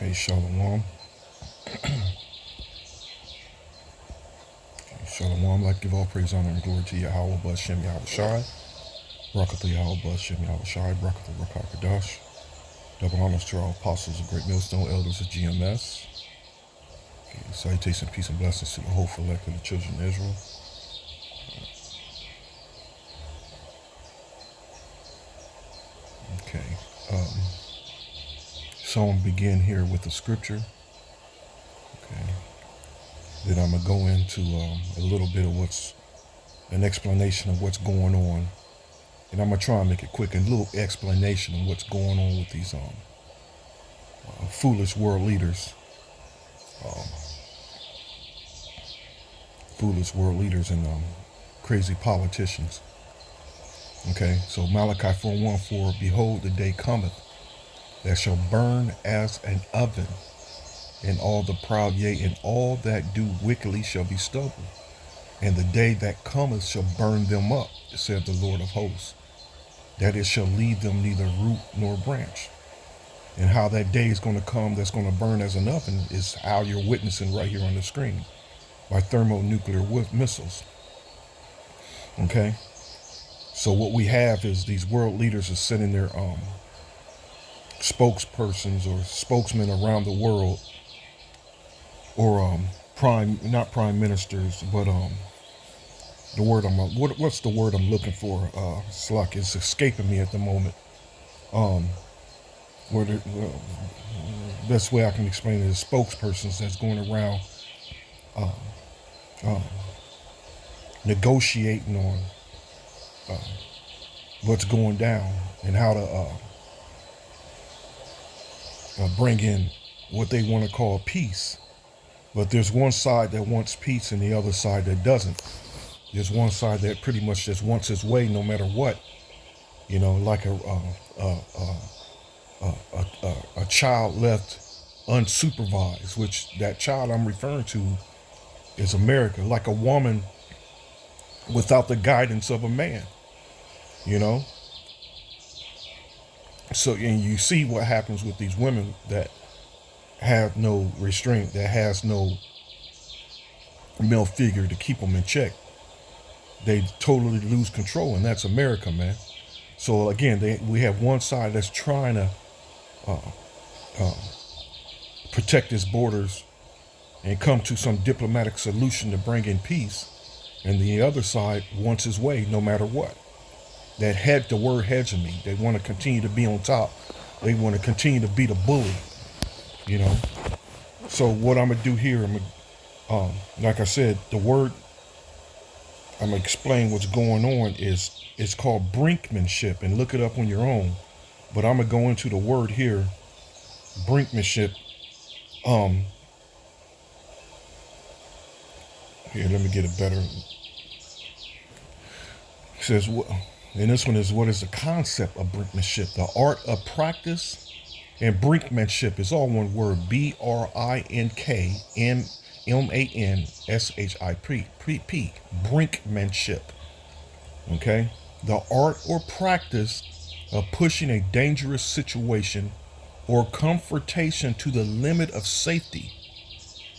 Hey, Shalom. Shalom. I'd like to give all praise, honor, and glory to Yahweh, Bashem, Yahweh Shai. Barakatah Yahweh, Bashem, Yahweh Shai. Barakatah Rakakadash. Double honors to our apostles of Great Millstone, elders of GMS. Okay, salutation, peace, and blessings to the whole elect of the children of Israel. Okay. So I'm going to begin here with the scripture. Okay. Then I'm going to go into a little bit of an explanation of what's going on. And I'm going to try and make it quick, a little explanation of what's going on with these foolish world leaders. Foolish world leaders and crazy politicians. Okay, so Malachi 4:1, for behold, the day cometh that shall burn as an oven, and all the proud, yea, and all that do wickedly shall be stubble. And the day that cometh shall burn them up, said the Lord of hosts, that it shall leave them neither root nor branch. And how that day is going to come that's going to burn as an oven is how you're witnessing right here on the screen, by thermonuclear missiles. Okay? So what we have is these world leaders are sending their spokespersons or spokesmen around the world, or not prime ministers, but the word what's the word I'm looking for? Sluck, it's escaping me at the moment. Where the best way I can explain it is spokespersons that's going around negotiating on what's going down and how to bring in what they want to call peace. But there's one side that wants peace and the other side that doesn't. There's one side that pretty much just wants its way no matter what. You know, like a child left unsupervised, which that child I'm referring to is America, like a woman without the guidance of a man, you know? So, and you see what happens with these women that have no restraint, that has no male figure to keep them in check. They totally lose control, and that's America, man. So again, we have one side that's trying to protect its borders and come to some diplomatic solution to bring in peace, and the other side wants its way no matter what. The word hegemony. They want to continue to be on top. They want to continue to be the bully, you know. So what I'm gonna do here, like I said, the word I'm gonna explain what's going on it's called brinkmanship, and look it up on your own. But I'm gonna go into the word here, brinkmanship. Here, let me get it better. It says, and this one is, what is the concept of brinkmanship? The art of practice, and brinkmanship is all one word, brinkmanship, brinkmanship. Okay? The art or practice of pushing a dangerous situation or confrontation to the limit of safety,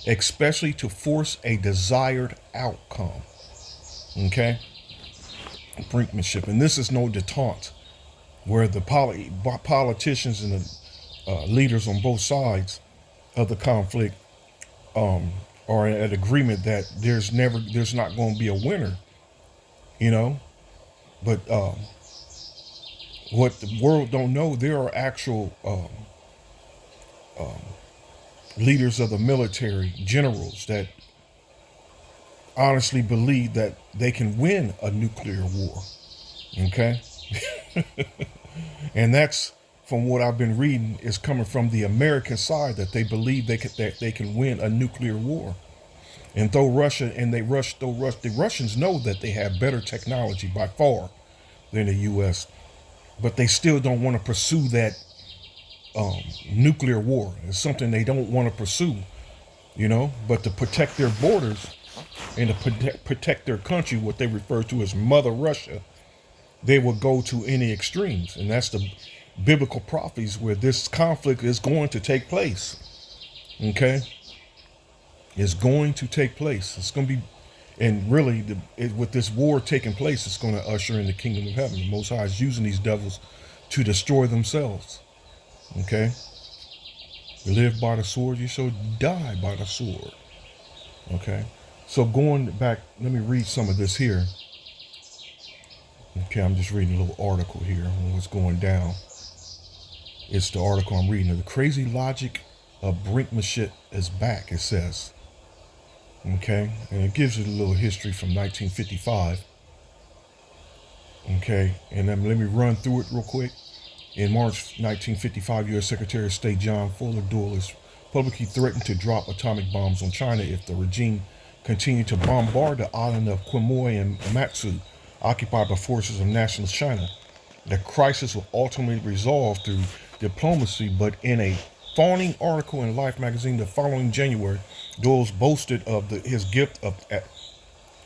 especially to force a desired outcome. Okay? Brinkmanship. And this is no detente, where the politicians and the leaders on both sides of the conflict are at agreement that there's not going to be a winner, you know. But what the world don't know, there are actual leaders of the military, generals, that honestly believe that they can win a nuclear war. Okay? And that's, from what I've been reading, is coming from the American side, that they believe that they can win a nuclear war. And the Russians know that they have better technology by far than the U.S., but they still don't want to pursue that nuclear war. It's something they don't want to pursue, you know. But to protect their borders and to protect their country, what they refer to as Mother Russia, they will go to any extremes. And that's the biblical prophecies where this conflict is going to take place. Okay, is going to take place. It's going to be, and really, with this war taking place, it's going to usher in the kingdom of heaven. The Most High is using these devils to destroy themselves. Okay, you live by the sword, you shall die by the sword. Okay, so going back, let me read some of this here. Okay, I'm just reading a little article here on what's going down. It's the article I'm reading. The crazy logic of brinkmanship is back, it says. Okay, and it gives you a little history from 1955. Okay, and then let me run through it real quick. In March 1955, U.S. Secretary of State John Fuller Dulles publicly threatened to drop atomic bombs on China if the regime continued to bombard the island of Quemoy and Matsu, occupied by forces of Nationalist China. The crisis will ultimately resolve through diplomacy, but in a fawning article in Life magazine the following January, Dulles boasted of his gift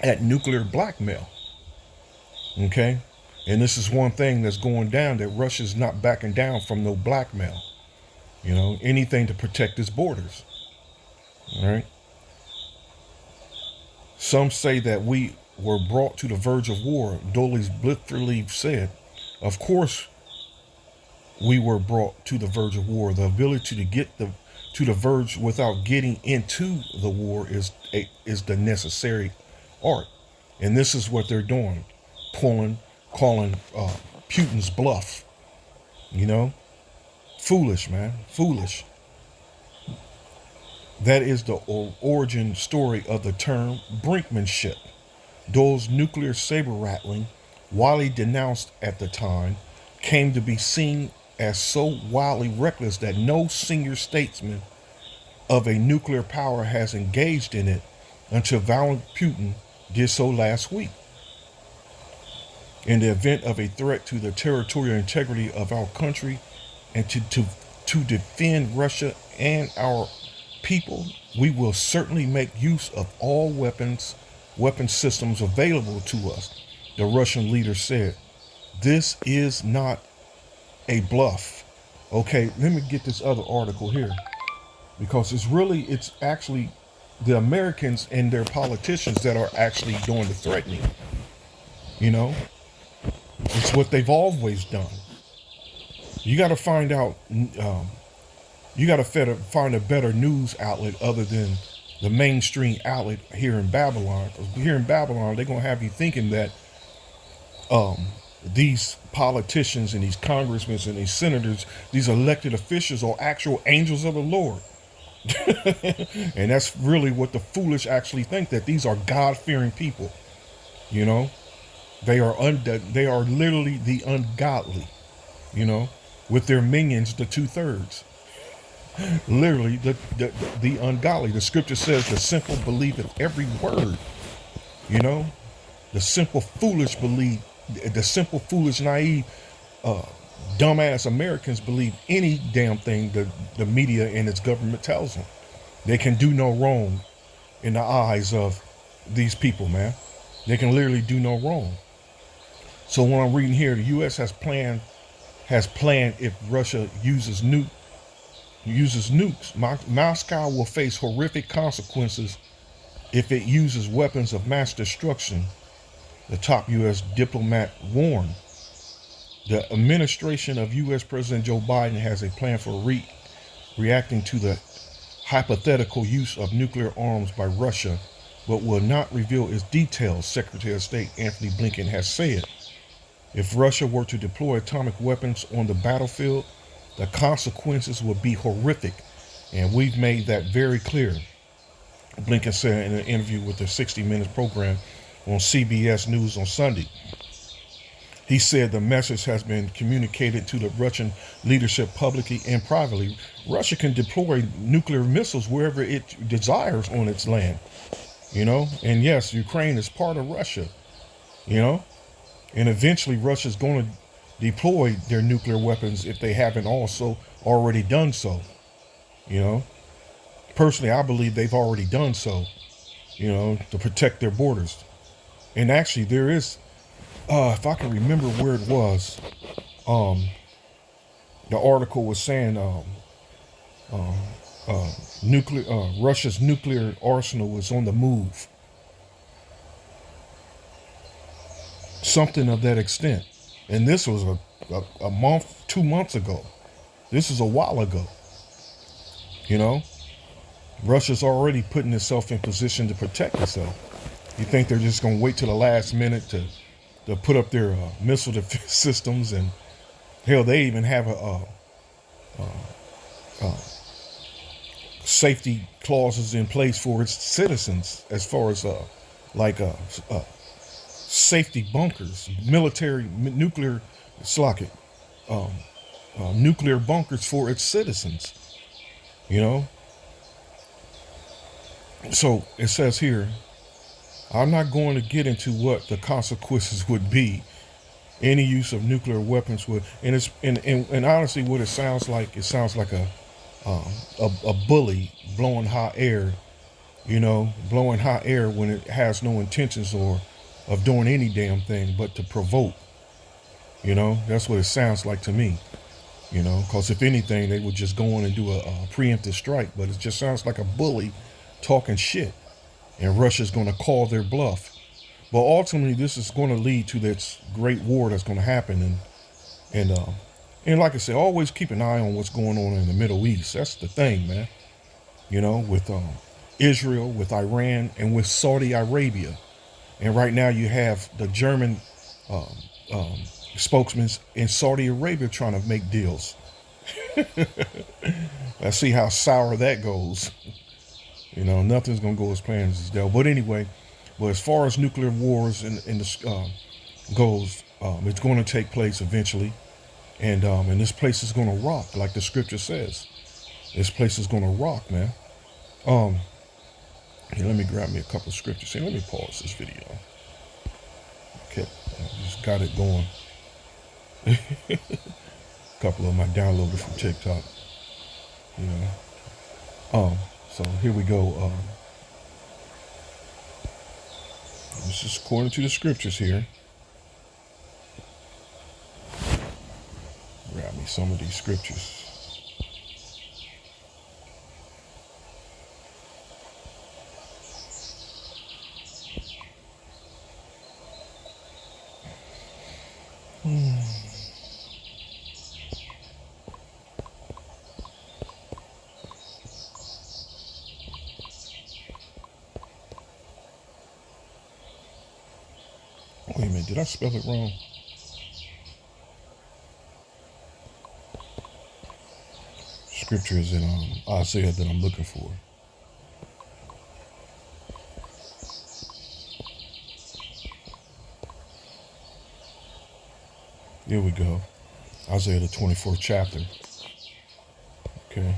at nuclear blackmail. Okay? And this is one thing that's going down, that Russia's not backing down from no blackmail. You know, anything to protect its borders. All right? Some say that we were brought to the verge of war. Dulles blithely said, of course we were brought to the verge of war. The ability to get to the verge without getting into the war is the necessary art. And this is what they're doing. Calling Putin's bluff. You know? Foolish, man. Foolish. That is the origin story of the term brinkmanship. Dulles' nuclear saber rattling, widely denounced at the time, came to be seen as so wildly reckless that no senior statesman of a nuclear power has engaged in it until Vladimir Putin did so last week. In the event of a threat to the territorial integrity of our country and to defend Russia and our people, we will certainly make use of all weapon systems available to us, the Russian leader said. This is not a bluff. Okay, let me get this other article here, because it's actually the Americans and their politicians that are actually doing the threatening. You know, it's what they've always done. You got to find out. You got to find a better news outlet other than the mainstream outlet here in Babylon. Because here in Babylon, they're gonna have you thinking that these politicians and these congressmen and these senators, these elected officials, are actual angels of the Lord. And that's really what the foolish actually think, that these are God-fearing people. You know, they are literally the ungodly. You know, with their minions, the 2/3. Literally the ungodly. The scripture says the simple believeth every word. You know, the simple foolish believe. The simple foolish naive dumbass Americans believe any damn thing the media and its government tells them. They can do no wrong in the eyes of these people, man. They can literally do no wrong. So when I'm reading here, the U.S. has planned if Russia uses nukes, Moscow will face horrific consequences if it uses weapons of mass destruction, the top U.S. diplomat warned. The administration of U.S. President Joe Biden has a plan for reacting to the hypothetical use of nuclear arms by Russia, but will not reveal its details, Secretary of State Anthony Blinken has said. If Russia were to deploy atomic weapons on the battlefield, the consequences would be horrific, and we've made that very clear, Blinken said in an interview with the 60 Minutes program on CBS News on Sunday. He said the message has been communicated to the Russian leadership publicly and privately. Russia can deploy nuclear missiles wherever it desires on its land, you know, and yes, Ukraine is part of Russia, you know, and eventually Russia's going to deploy their nuclear weapons if they haven't also already done so. You know, personally, I believe they've already done so, you know, to protect their borders. And actually there is, if I can remember where it was, the article was saying, Russia's nuclear arsenal is on the move. Something of that extent. And this was a month, 2 months ago. This is a while ago. You know, Russia's already putting itself in position to protect itself. You think they're just going to wait till the last minute to put up their missile defense systems? And hell, they even have a safety clauses in place for its citizens, as far as like safety bunkers, military nuclear slocket, um, nuclear bunkers for its citizens. You know, so it says here, I'm not going to get into what the consequences would be. Any use of nuclear weapons would, and it's and honestly, what it sounds like um, a bully blowing hot air. You know, blowing hot air when it has no intentions or of doing any damn thing but to provoke. You know, that's what it sounds like to me. You know, because if anything, they would just go on and do a preemptive strike. But it just sounds like a bully talking shit, and Russia's going to call their bluff. But ultimately, this is going to lead to this great war that's going to happen, and and like I said, always keep an eye on what's going on in the Middle East. That's the thing, man. You know, with Israel, with Iran, and with Saudi Arabia. And right now, you have the German um, um, spokesmen in Saudi Arabia trying to make deals. Let's see how sour that goes. You know, nothing's gonna go as planned as though. But anyway, but as far as nuclear wars in the goes, it's going to take place eventually, and this place is going to rock, like the scripture says. This place is going to rock, man. Um, Here, let me grab me a couple of scriptures. Here, let me pause this video. Okay, I just got it going. A couple of them I downloaded from TikTok. You know. So here we go. This is according to the scriptures here. Grab me some of these scriptures. Wait a minute, did I spell it wrong? Scripture is in Isaiah that I'm looking for. Here we go. Isaiah the 24th chapter. Okay.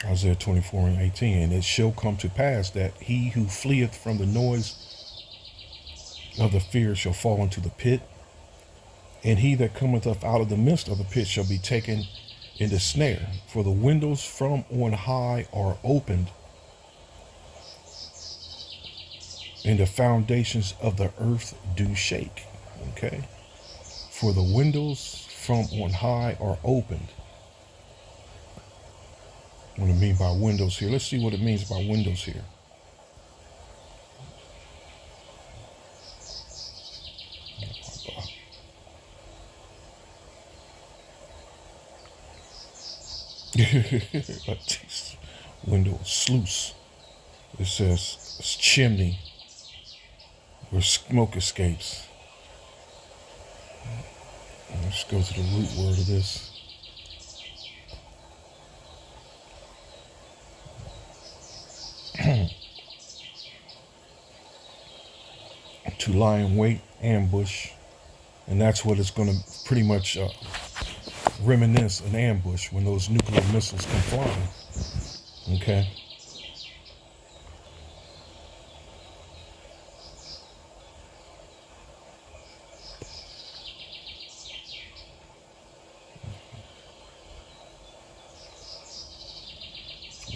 Isaiah 24:18, and it shall come to pass that he who fleeth from the noise of the fear shall fall into the pit, and he that cometh up out of the midst of the pit shall be taken in the snare. For the windows from on high are opened, and the foundations of the earth do shake. Okay? For the windows from on high are opened. What I mean by windows here. Let's see what it means by windows here. Window, sluice. It says it's chimney where smoke escapes. Let's go to the root word of this. To lie in wait, ambush, and that's what it's going to pretty much reminisce an ambush when those nuclear missiles come flying. Okay.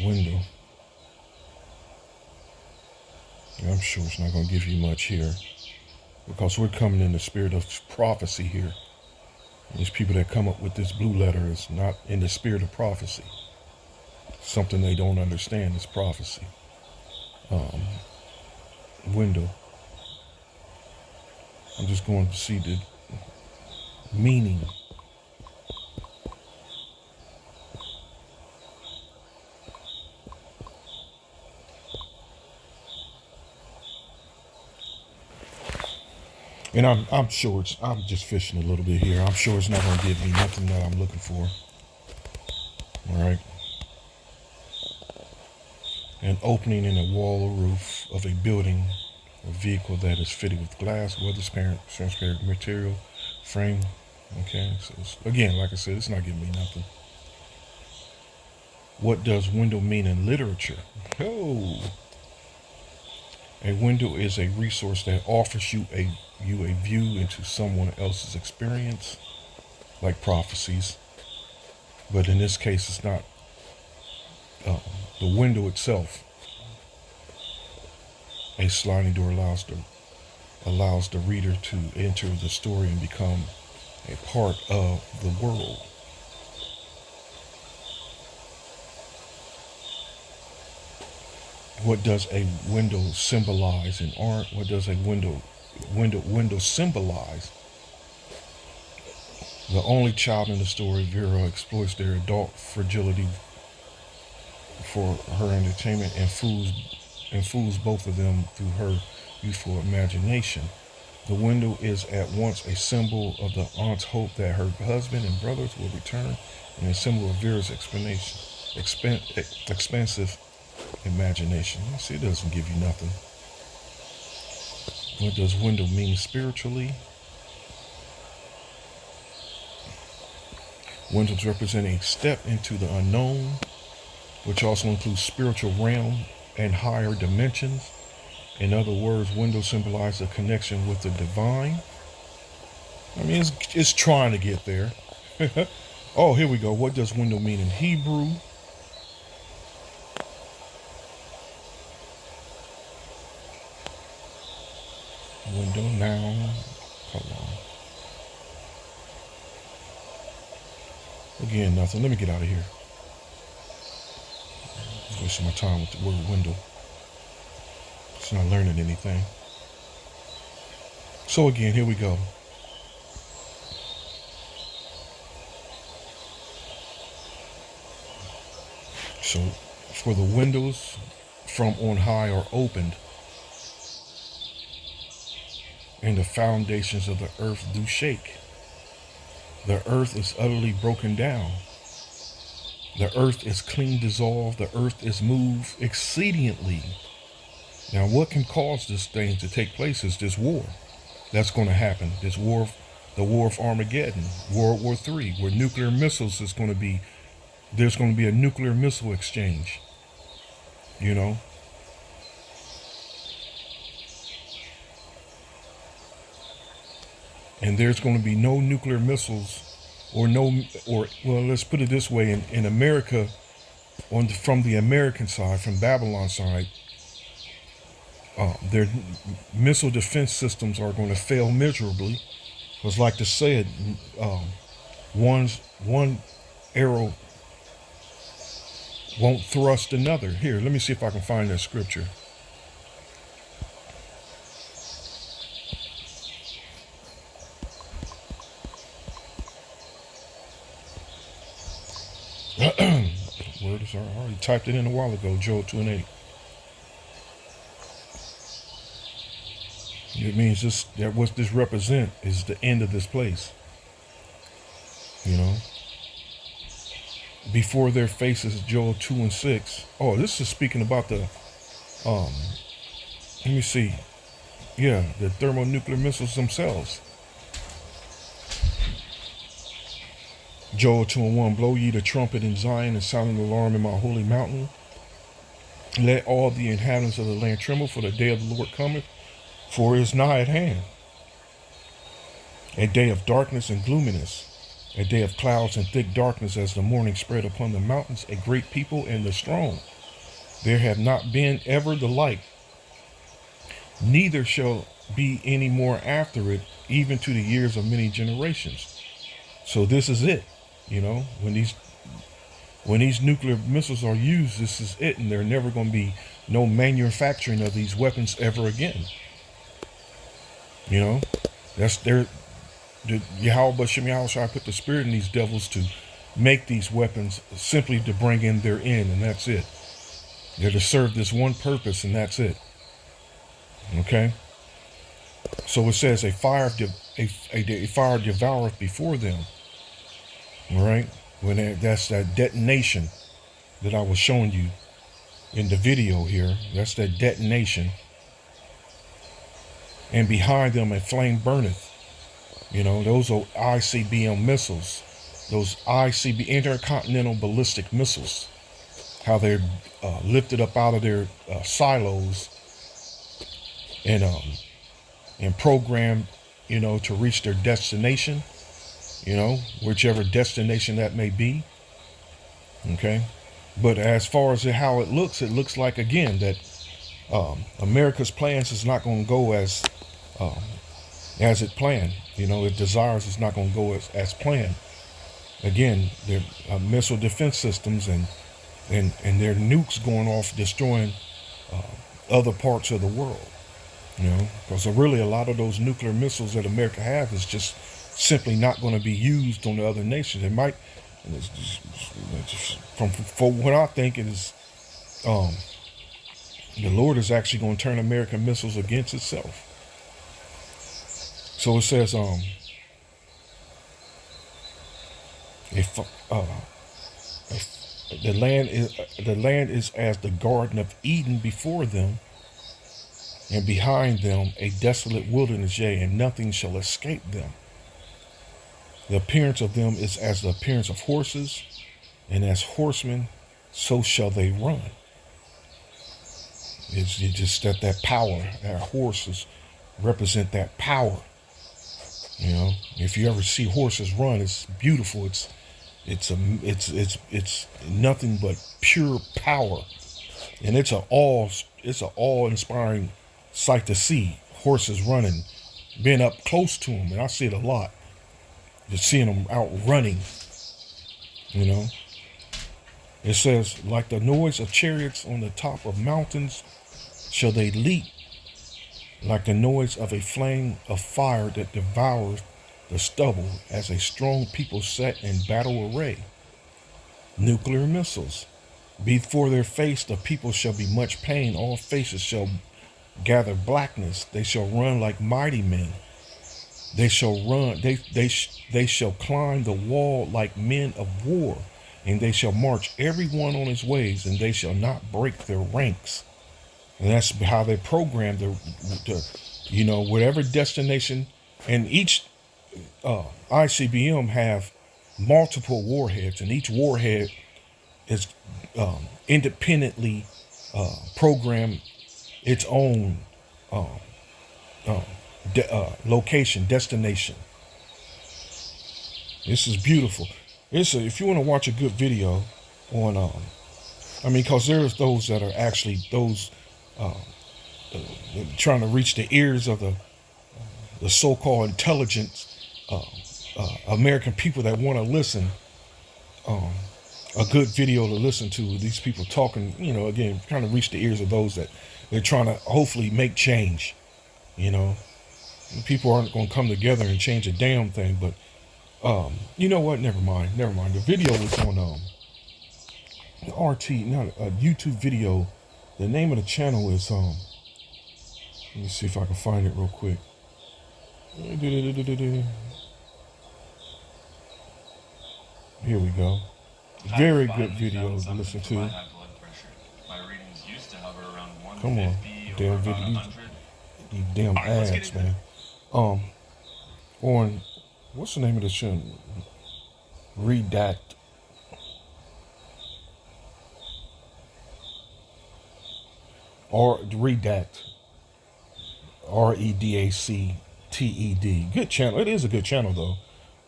Window. And I'm sure it's not going to give you much here, because we're coming in the spirit of prophecy here. And these people that come up with this blue letter is not in the spirit of prophecy. Something they don't understand is prophecy. Window. I'm just going to see the meaning. And I'm sure I'm just fishing a little bit here. I'm sure it's not going to give me nothing that I'm looking for. All right. An opening in a wall or roof of a building or vehicle that is fitted with glass, weather transparent material, frame. Okay. So again, like I said, it's not giving me nothing. What does window mean in literature? Oh. A window is a resource that offers you a view into someone else's experience, like prophecies. But in this case, it's not the window itself. A sliding door allows the reader to enter the story and become a part of the world. What does a window symbolize in art? What does a window symbolize? The only child in the story, Vera exploits their adult fragility for her entertainment and fools both of them through her youthful imagination. The window is at once a symbol of the aunt's hope that her husband and brothers will return, and a symbol of Vera's expansive imagination. See, it doesn't give you nothing. What does window mean spiritually? Windows represent a step into the unknown, which also includes spiritual realm and higher dimensions. In other words, windows symbolize a connection with the divine. I mean, it's trying to get there. Oh, here we go. What does window mean in Hebrew? Window noun. Hold on. Again, nothing. Let me get out of here. I'm wasting my time with the word window. It's not learning anything. So again, here we go. So, for the windows from on high are opened, and the foundations of the earth do shake. The earth is utterly broken down. The earth is clean dissolved. The earth is moved exceedingly. Now, what can cause this thing to take place is this war that's going to happen. This war, the war of Armageddon, World War III, where nuclear missiles is going to be, there's going to be a nuclear missile exchange, you know. And there's going to be no nuclear missiles well, let's put it this way, in America, from the American side, from Babylon side, their missile defense systems are going to fail miserably. Because like to say it, one arrow won't thrust another. Here, let me see if I can find that scripture. Word is I already typed it in a while ago. Joel 2:8. It means what this represent is the end of this place. You know. Before their faces, Joel 2:6. Oh, this is speaking about the let me see. Yeah, the thermonuclear missiles themselves. Joel 2:1, blow ye the trumpet in Zion and sound an alarm in my holy mountain. Let all the inhabitants of the land tremble, for the day of the Lord cometh, for it is nigh at hand. A day of darkness and gloominess, a day of clouds and thick darkness as the morning spread upon the mountains, a great people and the strong. There have not been ever the like. neither shall be any more after it, even to the years of many generations. So this is it. You know, when these nuclear missiles are used, this is it, and there never going to be no manufacturing of these weapons ever again. You know, that's their Yahweh Shem Yahweh put the spirit in these devils to make these weapons simply to bring in their end, and that's it. They're to serve this one purpose, and that's it. Okay. So it says a fire devoureth before them. All right. That's that detonation that I was showing you in the video here. That's that detonation. And behind them a flame burneth. You know, those are ICBM missiles. Those intercontinental ballistic missiles. How they're lifted up out of their silos and programmed, you know, to reach their destination, you know, whichever destination that may be. Okay. But as far as how it looks like, again, that America's plans is not going to go as it planned. You know, its desires is not going to go as planned. Again, their missile defense systems and their nukes going off destroying other parts of the world. You know, because really a lot of those nuclear missiles that America have is just simply not going to be used on the other nations. It might, from what I think, it is, the Lord is actually going to turn American missiles against itself. So it says, the land is as the Garden of Eden before them, and behind them a desolate wilderness, yea, and nothing shall escape them. The appearance of them is as the appearance of horses, and as horsemen, so shall they run. It's just that power. That horses represent that power. You know, if you ever see horses run, it's beautiful. It's nothing but pure power, and it's an awe-inspiring sight to see. Horses running, being up close to them, and I see it a lot. Just seeing them out running. You know, it says, like the noise of chariots on the top of mountains, shall they leap, like the noise of a flame of fire that devours the stubble, as a strong people set in battle array. Nuclear missiles. Before their face the people shall be much pain, all faces shall gather blackness, they shall run like mighty men. They shall run, they shall climb the wall like men of war, and they shall march every one on his ways, and they shall not break their ranks. And that's how they program the you know, whatever destination. And each ICBM have multiple warheads, and each warhead is independently programmed its own location, destination. This is beautiful. If you want to watch a good video on, because there's those that are actually those trying to reach the ears of the so-called intelligent American people that want to listen. A good video to listen to. These people talking, you know, again, trying to reach the ears of those that they're trying to hopefully make change. You know, people aren't going to come together and change a damn thing. But you know what? Never mind. The video was on RT, not a YouTube video. The name of the channel is let me see if I can find it real quick. Here we go. Very good video to listen to. Come on, damn video, these damn ads, man. On what's the name of the channel? Redact. Redact. REDACTED. Good channel. It is a good channel though.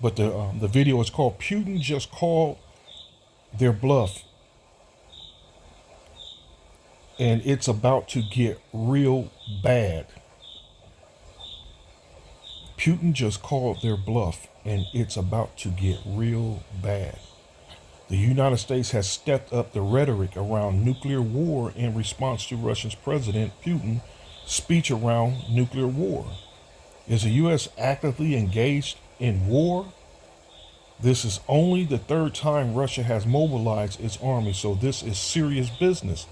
But the video is called "Putin Just Called Their Bluff," and it's about to get real bad. Putin just called their bluff, and it's about to get real bad. The United States has stepped up the rhetoric around nuclear war in response to Russia's President Putin's speech around nuclear war. Is the U.S. actively engaged in war? This is only the third time Russia has mobilized its army, so this is serious business.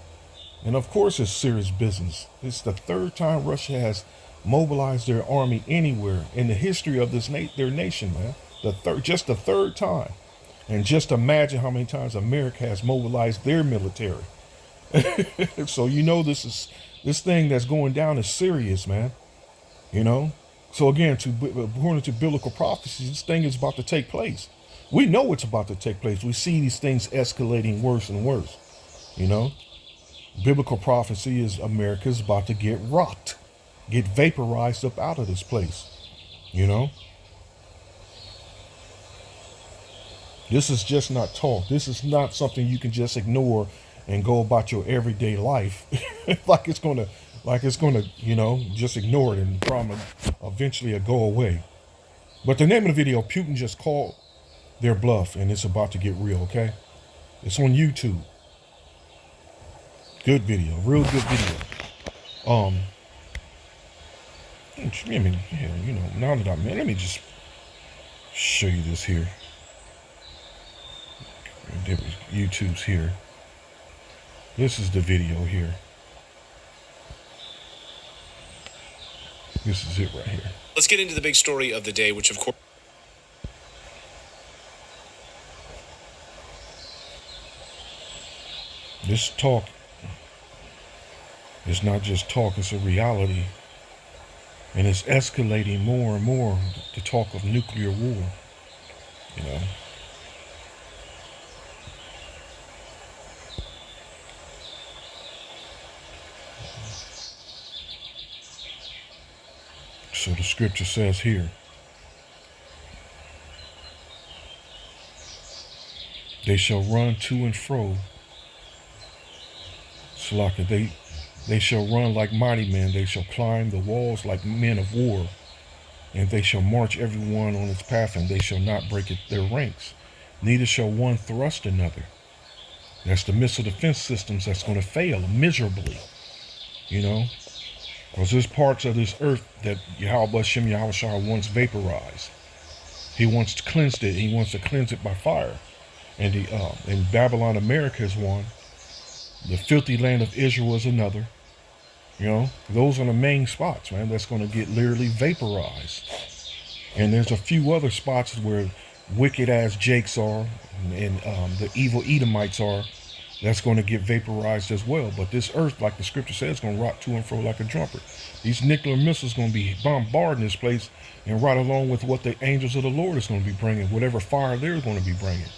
And of course it's serious business. It's the third time Russia has mobilized their army anywhere in the history of their nation, man. Just the third time. And just imagine how many times America has mobilized their military. So this thing that's going down is serious, man. You know? So again, according to biblical prophecy, this thing is about to take place. We know it's about to take place. We see these things escalating worse and worse. You know? Biblical prophecy is America's about to get rocked, get vaporized up out of this place. You know? This is just not talk. This is not something you can just ignore and go about your everyday life like it's gonna, just ignore it and the problem eventually will go away. But the name of the video, Putin just called their bluff, and it's about to get real, okay? It's on YouTube. Good video, real good video. Now that let me just show you this here. YouTube's here. This is the video here. This is it right here. Let's get into the big story of the day, which of course... This talk is not just talk, it's a reality. And it's escalating more and more, the talk of nuclear war, you know. So the scripture says here, they shall run to and fro. Slaka, they shall run like mighty men. They shall climb the walls like men of war. And they shall march everyone on its path, and they shall not break their ranks. Neither shall one thrust another. That's the missile defense systems that's going to fail miserably. You know? Because there's parts of this earth that Yahweh Shem Yahushua once vaporized. He wants to cleanse it. He wants to cleanse it by fire. And in Babylon, America is one. The filthy land of Israel is another. You know, those are the main spots, man, that's going to get literally vaporized. And there's a few other spots where wicked ass Jakes are and the evil Edomites are. That's going to get vaporized as well. But this earth, like the scripture says, is going to rock to and fro like a trumpet. These nuclear missiles going to be bombarding this place, and right along with what the angels of the Lord is going to be bringing, whatever fire they're going to be bringing.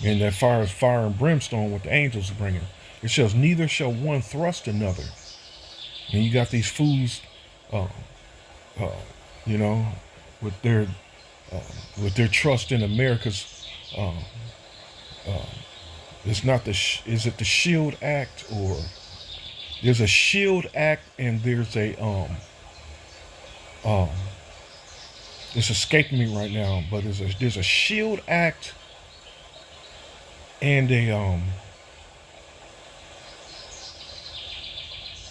And that fire is fire and brimstone, what the angels are bringing. It says, neither shall one thrust another. And you got these fools, with their trust in America's, it's not is it the SHIELD Act, or there's a SHIELD Act and there's a, it's escaping me right now, but there's a SHIELD Act and a,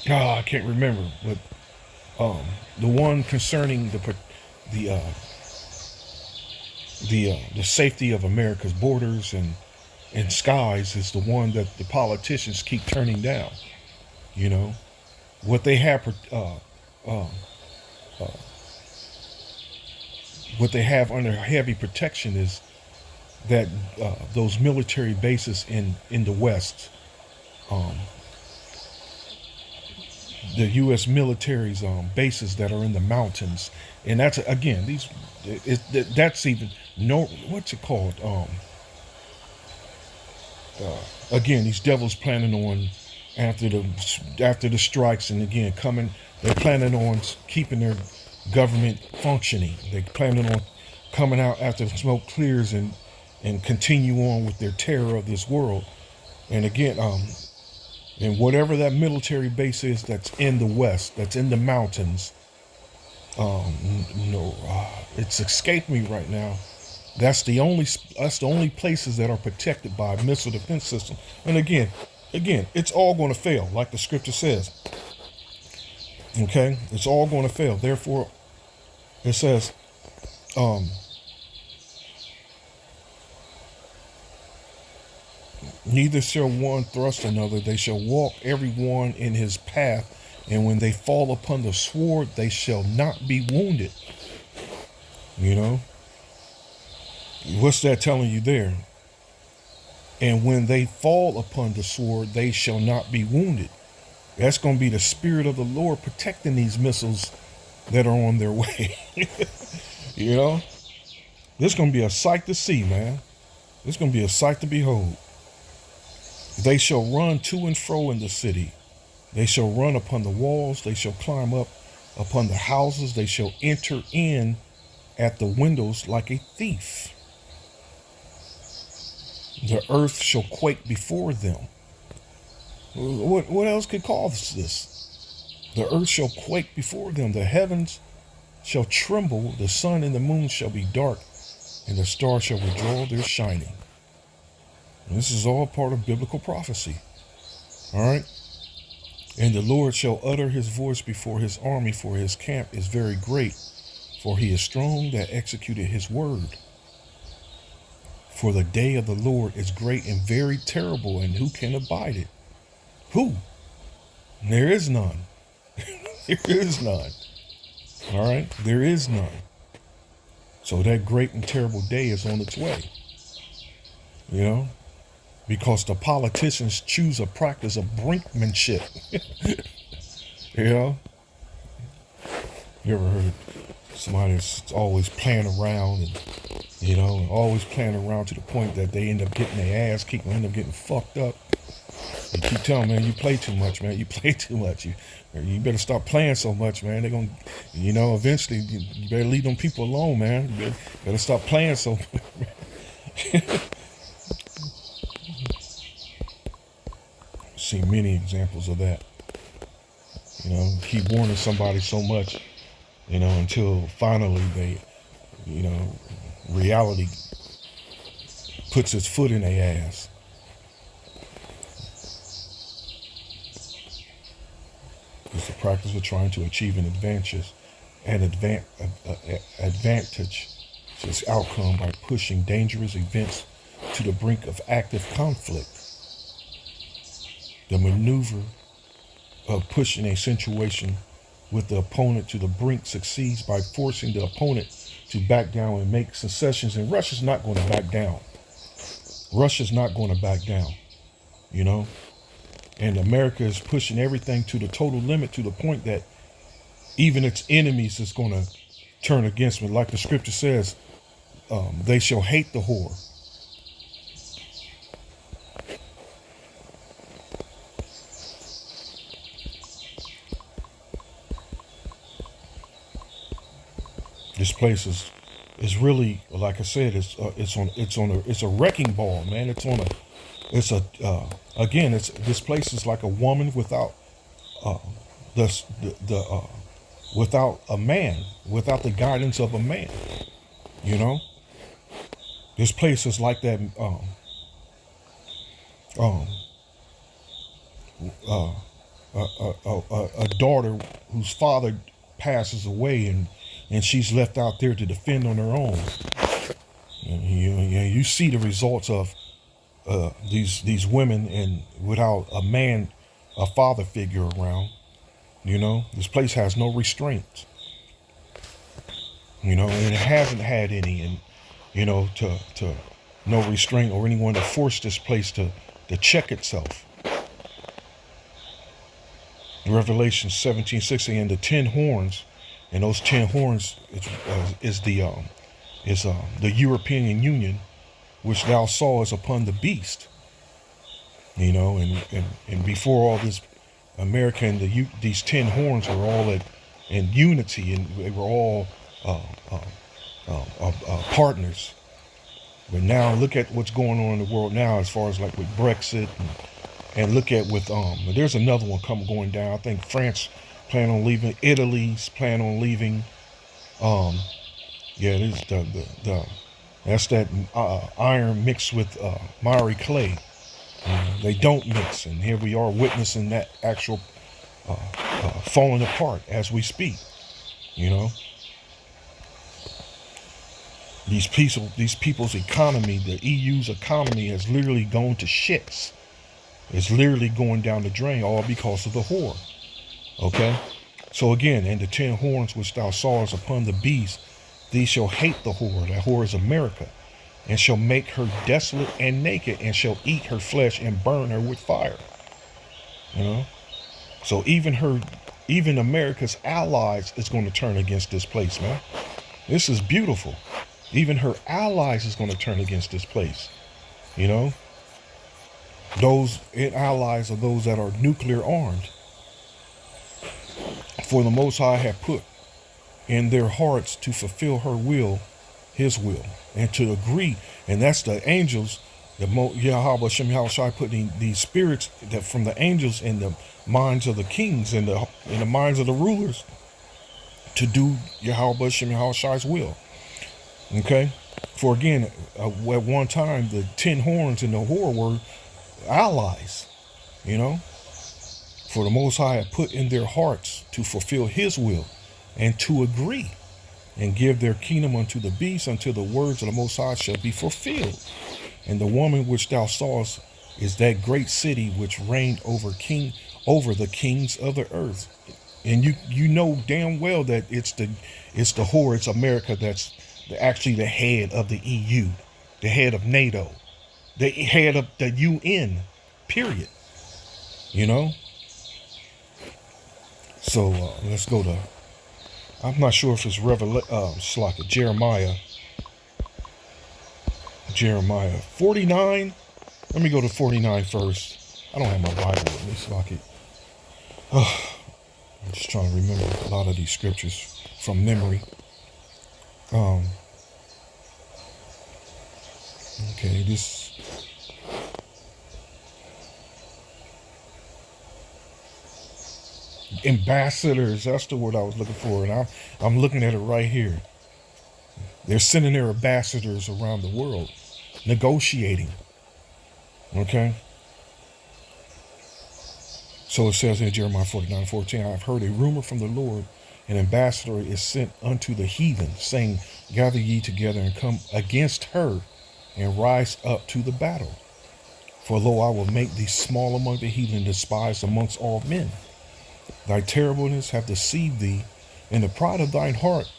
I can't remember, but the one concerning the safety of America's borders and skies is the one that the politicians keep turning down. You know, what they have under heavy protection is that those military bases in the West. The U.S. military's bases that are in the mountains, and that's again that's even what's it called? Again, these devils planning on after the strikes, and again they're planning on keeping their government functioning. They're planning on coming out after the smoke clears and continue on with their terror of this world. And again, and whatever that military base is that's in the West, that's in the mountains, No, it's escaped me right now. That's the only places that are protected by a missile defense system. And again, it's all going to fail, like the scripture says. Okay, it's all going to fail. Therefore, it says, um, neither shall one thrust another. They shall walk every one in his path. And when they fall upon the sword, they shall not be wounded. You know, what's that telling you there? And when they fall upon the sword, they shall not be wounded. That's going to be the spirit of the Lord protecting these missiles that are on their way. You know, this is going to be a sight to see, man. It's going to be a sight to behold. They shall run to and fro in the city. They shall run upon the walls. They shall climb up upon the houses. They shall enter in at the windows like a thief. The earth shall quake before them. What else could cause this? The earth shall quake before them. The heavens shall tremble. The sun and the moon shall be dark, and the stars shall withdraw their shining. And this is all part of biblical prophecy. All right? And the Lord shall utter his voice before his army, for his camp is very great, for he is strong that executed his word. For the day of the Lord is great and very terrible, and who can abide it? Who? There is none. There is none. All right? There is none. So that great and terrible day is on its way. You know? Because the politicians choose a practice of brinkmanship. You know? You ever heard somebody that's always playing around and, you know, always playing around to the point that they end up getting their ass kicked and end up getting fucked up? You keep telling them, man, you play too much, man. You play too much. You better stop playing so much, man. They're going to, you know, eventually you better leave them people alone, man. You better stop playing so much. Seen many examples of that. You know, keep warning somebody so much, you know, until finally they, you know, reality puts its foot in their ass. It's the practice of trying to achieve an advantage, this outcome by pushing dangerous events to the brink of active conflict. The maneuver of pushing a situation with the opponent to the brink succeeds by forcing the opponent to back down and make concessions. And Russia's not going to back down. Russia's not going to back down, you know. And America is pushing everything to the total limit, to the point that even its enemies is going to turn against me. Like the scripture says, they shall hate the whore. This place is really, like I said, it's a wrecking ball, man. This place is like a woman without without a man, without the guidance of a man. You know, this place is like that. A daughter whose father passes away, and she's left out there to defend on her own. And you see the results of these women, and without a man, a father figure around. You know, this place has no restraints. You know, and it hasn't had any, and you know, to no restraint or anyone to force this place to check itself. Revelation 17:16, and the 10 horns, and those 10 horns is the European Union, which thou sawest upon the beast. You know, and before all this, America and these 10 horns were all in unity, and they were all partners. But now look at what's going on in the world now, as far as like with Brexit, and look at with there's another one going down. I think France plan on leaving, Italy's plan on leaving, Yeah, this the that's that iron mixed with miry clay. They don't mix, and here we are witnessing that actual falling apart as we speak. You know, these people's economy, the EU's economy, has literally gone to shits. It's literally going down the drain, all because of the whore. Okay, so again, and the 10 horns which thou sawest upon the beast, these shall hate the whore. That whore is America, and shall make her desolate and naked, and shall eat her flesh and burn her with fire. You know, so even America's allies is going to turn against this place, man. This is beautiful. Even her allies is going to turn against this place. You know, those allies are those that are nuclear armed. For the Most High have put in their hearts to fulfill her will, his will, and to agree. And that's the angels, Yahweh Shem Yahushai putting these spirits that from the angels in the minds of the kings and in the minds of the rulers to do Yahweh Shem Yahushai's will. Okay? For again, at one time, the 10 horns and the whore were allies, you know? For the Most High had put in their hearts to fulfill his will and to agree and give their kingdom unto the beast until the words of the Most High shall be fulfilled. And the woman which thou sawest is that great city which reigned over the kings of the earth. And you know damn well that it's the whore, it's America that's actually the head of the EU, the head of NATO, the head of the UN, period. You know? So let's go to, I'm not sure if it's Jeremiah 49. Let me go to 49 first. I don't have my Bible with me, Slack. I'm just trying to remember a lot of these scriptures from memory. Okay, this. Ambassadors, that's the word I was looking for, and I'm looking at it right here. They're sending their ambassadors around the world, negotiating. Okay? So it says in Jeremiah 49:14, I have heard a rumor from the Lord, an ambassador is sent unto the heathen, saying, gather ye together and come against her, and rise up to the battle. For lo, I will make thee small among the heathen, despised amongst all men. Thy terribleness hath deceived thee, and the pride of thine heart,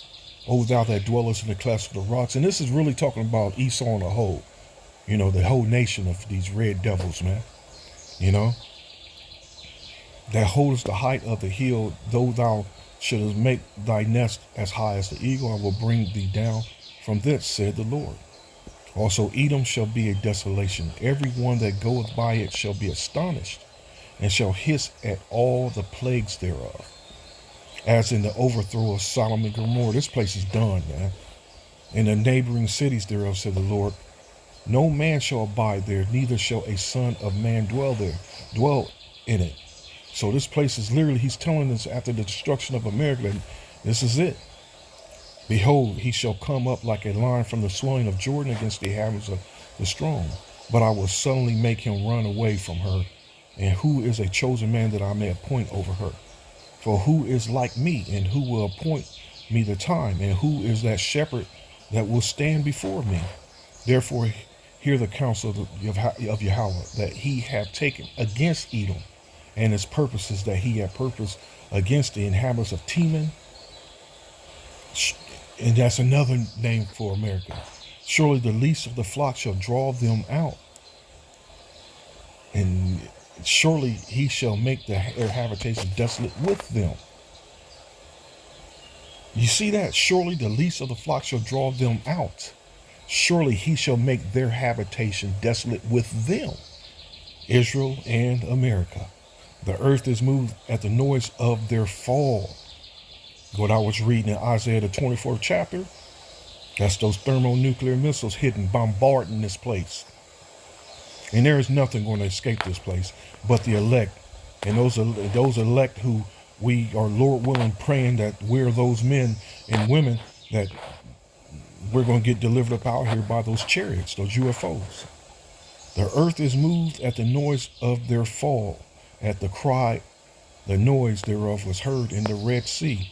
O thou that dwellest in the clefts of the rocks. And this is really talking about Esau on the whole. You know, the whole nation of these red devils, man. You know, that holdest the height of the hill, though thou shouldest make thy nest as high as the eagle, I will bring thee down from thence, said the Lord. Also Edom shall be a desolation. Every one that goeth by it shall be astonished, and shall hiss at all the plagues thereof. As in the overthrow of Sodom and Gomorrah, this place is done, man. In the neighboring cities thereof, said the Lord, no man shall abide there, neither shall a son of man dwell in it. So this place is literally, he's telling us after the destruction of America, this is it. Behold, he shall come up like a lion from the swelling of Jordan against the inhabitants of the strong. But I will suddenly make him run away from her. And who is a chosen man that I may appoint over her? For who is like me, and who will appoint me the time? And who is that shepherd that will stand before me? Therefore, hear the counsel of Yahweh, that he hath taken against Edom, and his purposes that he hath purposed against the inhabitants of Teman. And that's another name for America. Surely the least of the flock shall draw them out, and surely he shall make their habitation desolate with them. You see that? Surely the least of the flock shall draw them out. Surely he shall make their habitation desolate with them. Israel and America. The earth is moved at the noise of their fall. What I was reading in Isaiah the 24th chapter, that's those thermonuclear missiles hitting, bombarding this place. And there is nothing going to escape this place but the elect. And those elect who we are, Lord willing, praying that we're those men and women that we're going to get delivered up out here by those chariots, those UFOs. The earth is moved at the noise of their fall, at the cry, the noise thereof was heard in the Red Sea.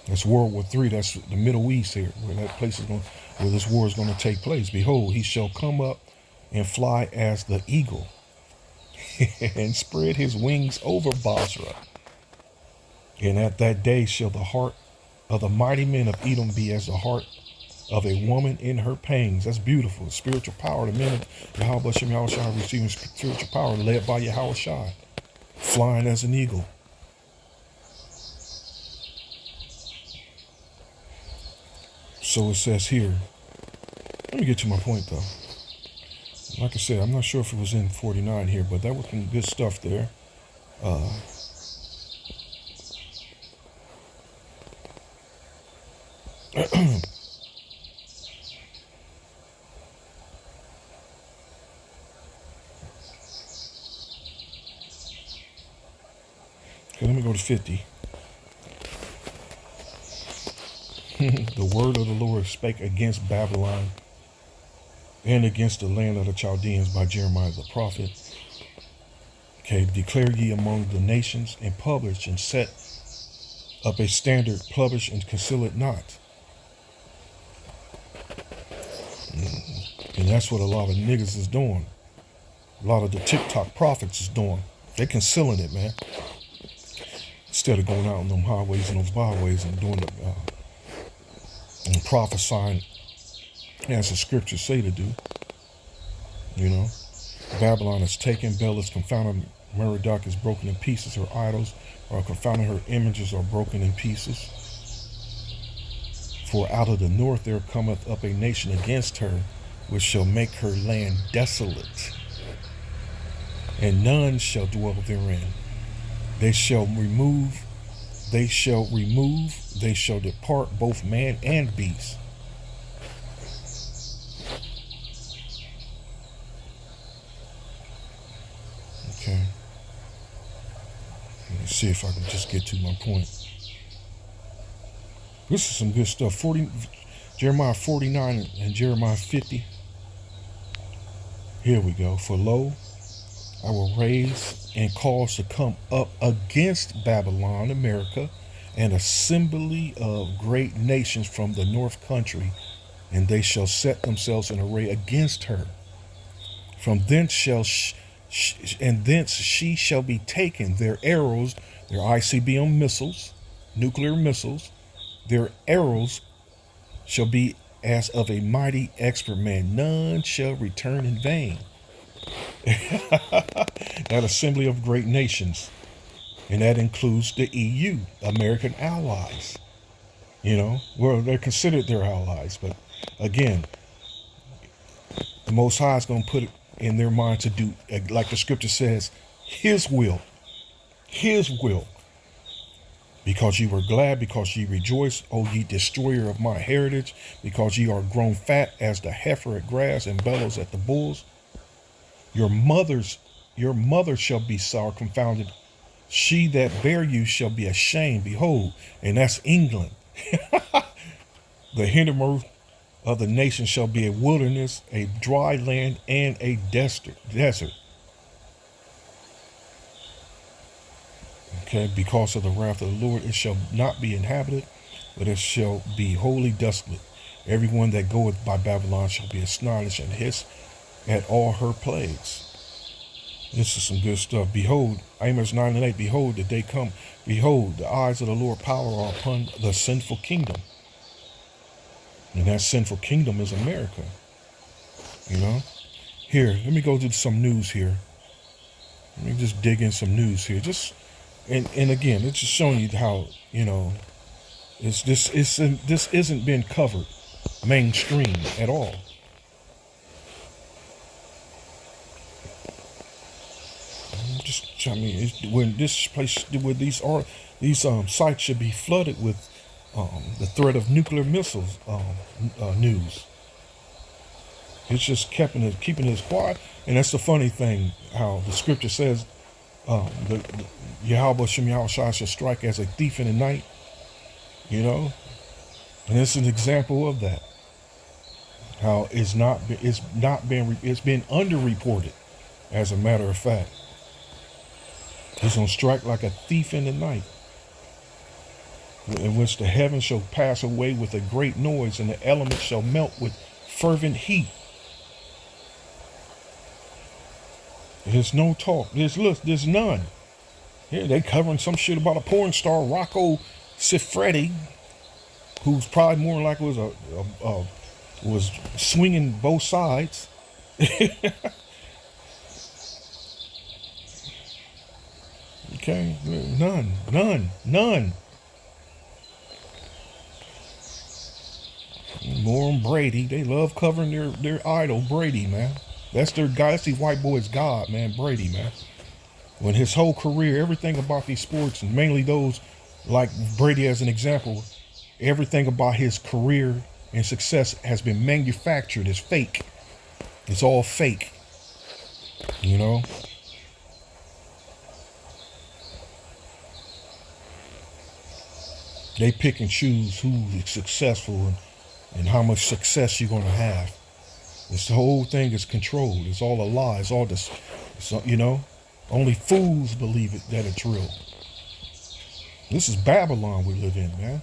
That's World War III. That's the Middle East here, where that place is going, where this war is going to take place. Behold, he shall come up and fly as the eagle, and spread his wings over Basra. And at that day shall the heart of the mighty men of Edom be as the heart of a woman in her pangs. That's beautiful. Spiritual power. The men of Yahweh Shem Yahushua receiving spiritual power led by Yahweh Shai, flying as an eagle. So it says here, let me get to my point though. Like I said, I'm not sure if it was in 49 here, but that was some good stuff there. Okay, let me go to 50. The word of the Lord spake against Babylon and against the land of the Chaldeans by Jeremiah the prophet. Okay, declare ye among the nations and publish and set up a standard, publish and conceal it not. And that's what a lot of niggas is doing. A lot of the TikTok prophets is doing. They're concealing it, man. Instead of going out on them highways and those byways and doing the and prophesying as the scriptures say to do. You know, Babylon is taken, Bel is confounded, Merodach is broken in pieces, her idols are confounded, her images are broken in pieces. For out of the north there cometh up a nation against her, which shall make her land desolate, and none shall dwell therein. They shall depart, both man and beast. Okay. Let's see if I can just get to my point. This is some good stuff. Jeremiah 49 and Jeremiah 50. Here we go. For lo, I will raise and cause to come up against Babylon, America, an assembly of great nations from the north country, and they shall set themselves in array against her. From thence she shall be taken. Their arrows, their ICBM missiles, nuclear missiles, their arrows shall be as of a mighty expert man. None shall return in vain. That assembly of great nations, and that includes the EU, American allies. You know, well, they're considered their allies, but again, the Most High is going to put it in their mind to do, like the scripture says, his will, because ye were glad, because ye rejoice, O ye destroyer of my heritage, because ye are grown fat as the heifer at grass and bellows at the bulls. Your mother shall be sore confounded. She that bare you shall be ashamed. Behold, and that's England. The hindermost of the nation shall be a wilderness, a dry land, and a desert. Okay, because of the wrath of the Lord, it shall not be inhabited, but it shall be wholly desolate. Everyone that goeth by Babylon shall be astonished and hiss at all her plagues. This is some good stuff. Behold, Amos 9 and 8, behold, the day come. Behold, the eyes of the Lord power are upon the sinful kingdom. And that sinful kingdom is America. You know? Here, let me go to some news here. Let me just dig in some news here. And again, it's just showing you how, you know, this isn't been covered mainstream at all. When this place, where these sites should be flooded with the threat of nuclear missiles news. It's just keeping it quiet, and that's the funny thing. How the scripture says, the Yahweh Shem Yahushua shall strike as a thief in the night. You know, And it's an example of that. How it's been underreported. As a matter of fact, he's gonna strike like a thief in the night, in which the heavens shall pass away with a great noise, and the elements shall melt with fervent heat. There's no talk. There's none. Yeah, they covering some shit about a porn star, Rocco Siffredi, who's probably more like was swinging both sides. Okay, none. More on Brady. They love covering their idol, Brady, man. That's their guy. That's these white boys' god, man. Brady, man. When his whole career, everything about these sports, and mainly those like Brady as an example, everything about his career and success has been manufactured. It's fake. It's all fake. You know? They pick and choose who is successful and how much success you're going to have. This whole thing is controlled. It's all a lie. It's all this, you know? Only fools believe it, that it's real. This is Babylon we live in, man.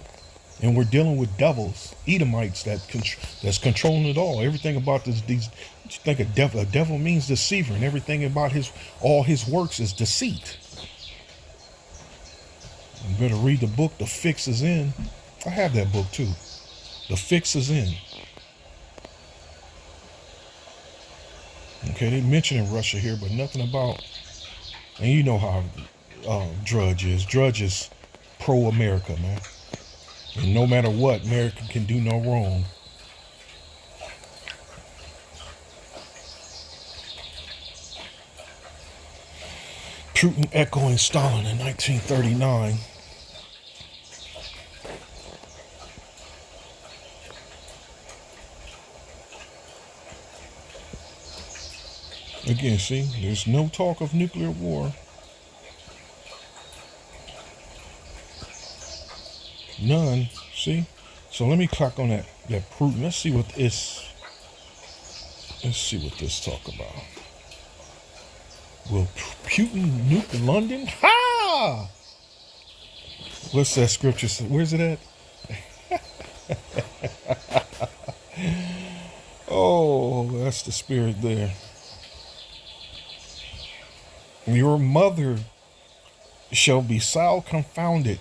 And we're dealing with devils, Edomites that's controlling it all. Everything about these you think a devil means deceiver, and everything about all his works is deceit. You better read the book, The Fix Is In. I have that book too. The Fix Is In. Okay, they mentioning Russia here, but nothing about, and you know how Drudge is. Drudge is pro-America, man. And no matter what, America can do no wrong. Putin echoing Stalin in 1939. Again, see, there's no talk of nuclear war. None. See? So let me click on that Putin. Let's see what this talk about. Will Putin nuke London? Ha! What's that scripture? Where's it at? Oh, that's the spirit there. Your mother shall be sow confounded.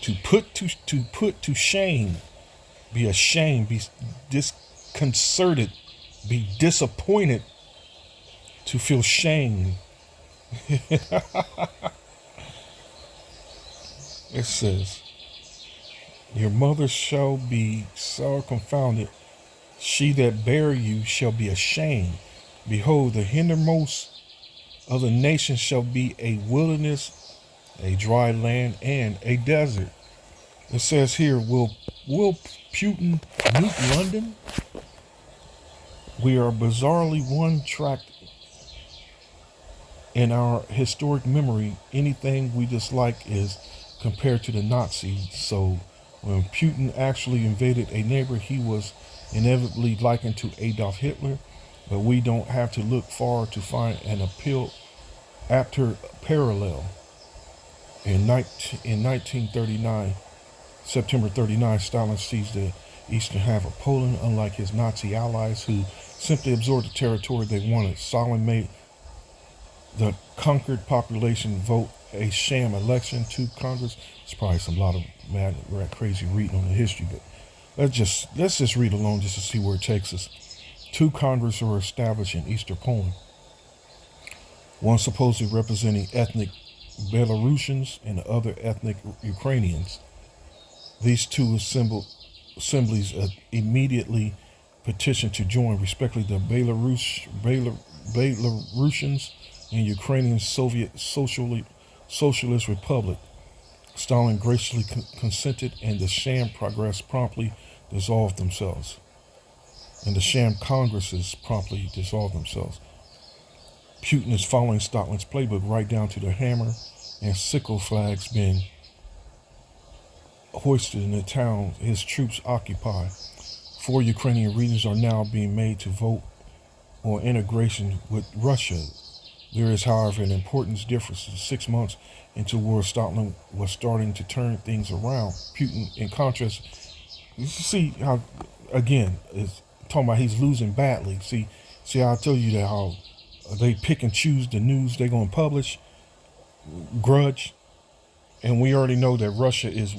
To put to shame, be ashamed, be disconcerted, be disappointed, to feel shame. It says, your mother shall be sore confounded, she that bare you shall be ashamed. Behold, the hindermost of the nations shall be a wilderness, a dry land, and a desert. It says here, will Putin nuke London? We are bizarrely one track in our historic memory. Anything we dislike is compared to the Nazis. So when Putin actually invaded a neighbor, he was inevitably likened to Adolf Hitler. But we don't have to look far to find an apter parallel. In 1939, September 39, Stalin seized the eastern half of Poland, unlike his Nazi allies who simply absorbed the territory they wanted. Stalin made the conquered population vote a sham election to Congress. It's probably a lot of mad, crazy reading on the history, but let's just read along just to see where it takes us. Two Congress were established in Eastern Poland, one supposedly representing ethnic Belarusians and the other ethnic Ukrainians. These two assemblies immediately petitioned to join, respectively, the Belarusians and Ukrainian Soviet Socialist Republic. Stalin graciously consented, and the sham Congress promptly dissolved themselves. Putin is following Stalin's playbook right down to the hammer and sickle flags being hoisted in the town his troops occupy. 4 Ukrainian regions are now being made to vote on integration with Russia. There is, however, an important difference. 6 months into war, Stalin was starting to turn things around. Putin, in contrast, you see how, again, is talking about he's losing badly. See how I tell you that how they pick and choose the news they're going to publish, grudge, and we already know that Russia is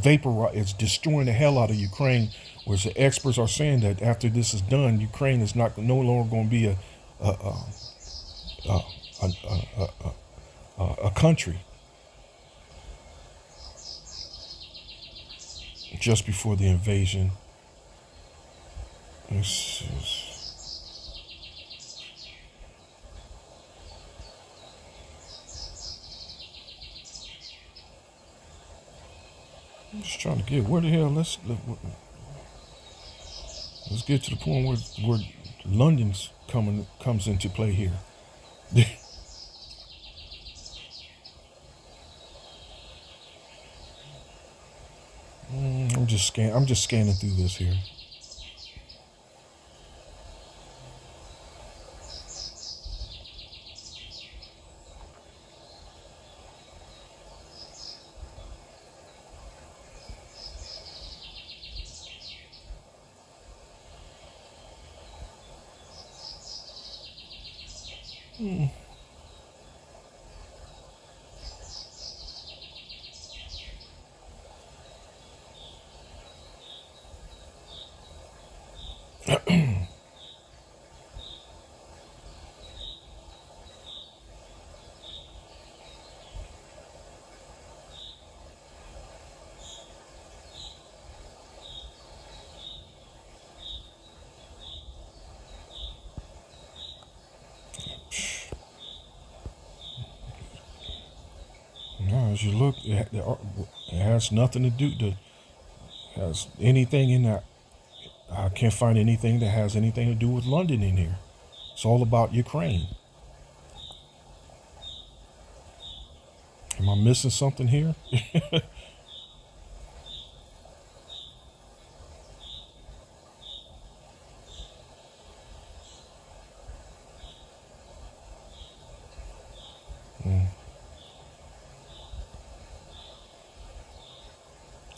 vapor is destroying the hell out of Ukraine. Whereas the experts are saying that after this is done, Ukraine is no longer going to be a country. Just before the invasion, I'm just trying to get where the hell. Let's get to the point where London's comes into play here. I'm just scanning through this here. No, as you look, it has nothing to do to has anything in that. I can't find anything that has anything to do with London in here. It's all about Ukraine. Am I missing something here?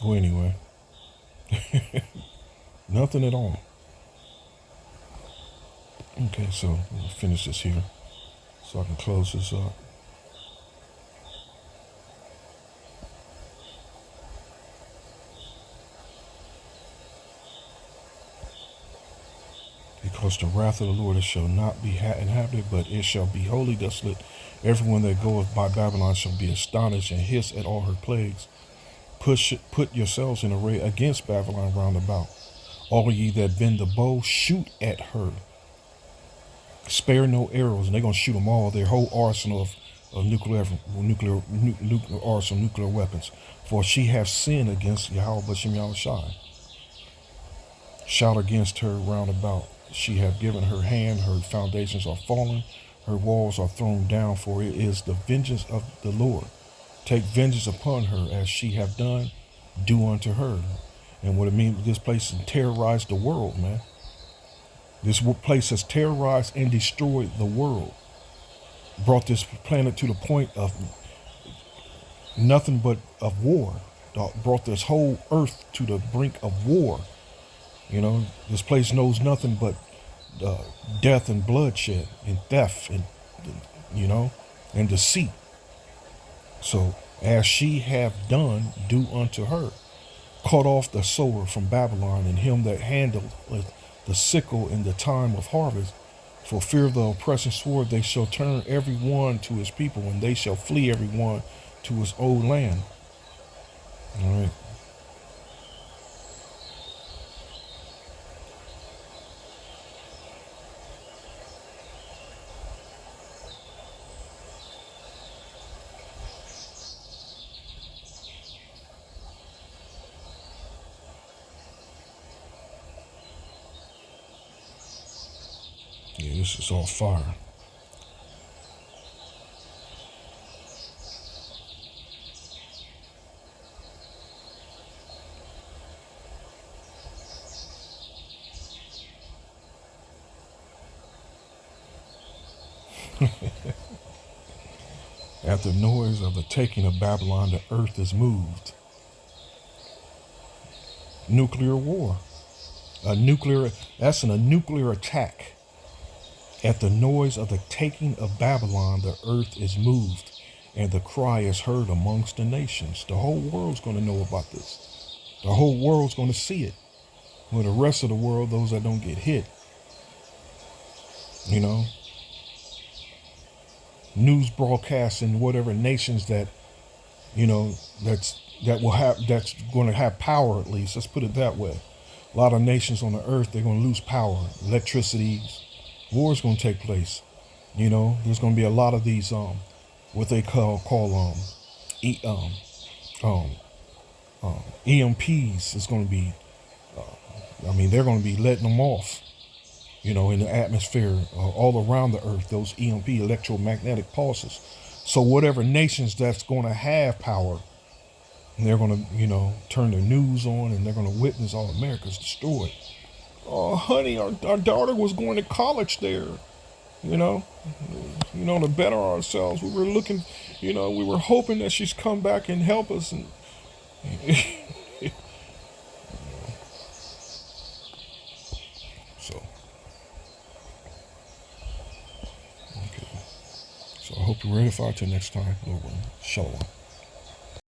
Well, anyway, nothing at all. Okay, so we'll finish this here so I can close this up. Because the wrath of the Lord it shall not be inhabited, but it shall be wholly desolate. Everyone that goeth by Babylon shall be astonished and hiss at all her plagues. Put yourselves in array against Babylon round about. All ye that bend the bow, shoot at her. Spare no arrows, and they're going to shoot them all, their whole arsenal of nuclear weapons. For she hath sinned against Yahweh B'Shem Yahushai. Shout against her round about. She hath given her hand, her foundations are fallen, her walls are thrown down, for it is the vengeance of the Lord. Take vengeance upon her as she have done, do unto her. And what it means, this place has terrorized the world, man. This place has terrorized and destroyed the world. Brought this planet to the point of nothing but of war. Brought this whole earth to the brink of war. You know, this place knows nothing but death and bloodshed and theft and, and deceit. So, as she have done, do unto her. Cut off the sower from Babylon, and him that handleth the sickle in the time of harvest. For fear of the oppressing sword, they shall turn every one to his people, and they shall flee every one to his old land. All right. Yeah, this is all fire. At the noise of the taking of Babylon, the earth is moved. Nuclear war. That's a nuclear attack. At the noise of the taking of Babylon, the earth is moved, and the cry is heard amongst the nations. The whole world's going to know about this. The whole world's going to see it. Well, the rest of the world, those that don't get hit, you know, news broadcasts in whatever nations that, you know, that's going to have power, at least. Let's put it that way. A lot of nations on the earth, they're going to lose power, electricity, war's going to take place. You know, there's going to be a lot of these what they call e, EMPs. It's going to be, I mean, they're going to be letting them off, you know, in the atmosphere all around the earth, those EMP, electromagnetic pulses. So whatever nations that's going to have power, they're going to, you know, turn their news on, and they're going to witness all America's destroyed. Oh, honey, our daughter was going to college there, you know, to better ourselves. We were looking, you know, we were hoping that she's come back and help us. And so, okay. So I hope you're ready for it till next time. Lord willing. Shalom.